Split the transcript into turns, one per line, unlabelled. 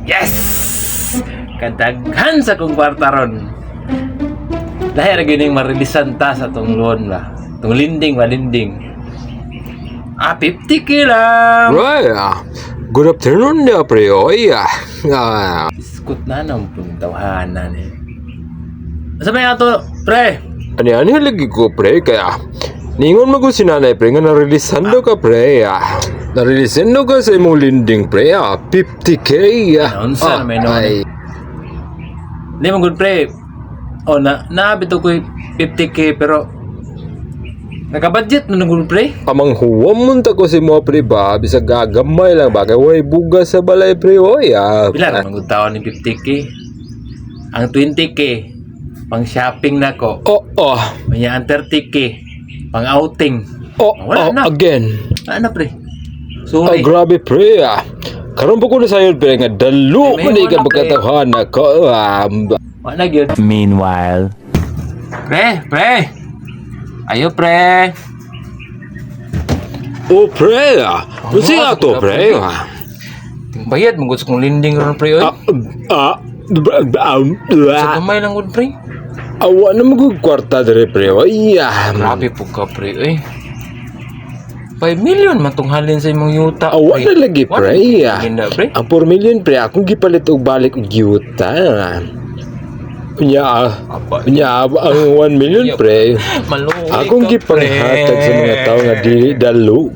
Yes! Kadaghan sa kong kwarta ron. Dahil gining marilisan ta sa tong loan ba. Tong linding ba, linding. 50k lang.
Right. Good afternoon, pre. Oy.
Iskut na nang puntawanan eh. Sabi nga to, pre.
Ani lagi ko, pre. Kaya, ningon mo ko si nanay, pre, nga narilisan do ka, pre. Narilisan do ka sa imong linding, pre. 50k.
Unsa na may noon? Hindi mo good, pre. O, naabito ko 50k, pero naka-budget mo nung good, pre.
Amang huwam munta ko si mo, pre, ba? Bisag gagamay lang ba? Kaya way bugas sa balay, pre. Oy.
Bilang ang good taon ni 50k. Ang 20k, pang shopping na ko. Manya ang 30k, pang outing. Wala na.
Again.
Ano, pre?
Oh,
Sorry.
grabe, pre. Karon po ko na sa'yo, pre, nga dalo
May
mo na ikaw
wala, pre.
pagkatahan ako.
Wala yun.
Meanwhile,
Pre. Ayo, pre.
Oh, pre. Kasi nga to, pre.
Bayad, mo gusto kong linding ron, pre. Oy. Sa gamay lang, good, pre.
Awa na magkwarta dere, pre. Ay,
Grabe po ka, pre. Oy. 5 million man tong halin sa imong yuta.
awa
pre.
na lagi, pre.
Ginda, pre.
Ang 4 million, pre, akong gipalit og balik og yuta. Nya, ang 1 million, pre.
Maluwi
Akong
ka,
gipanghatag sa mga tao nga di dalo.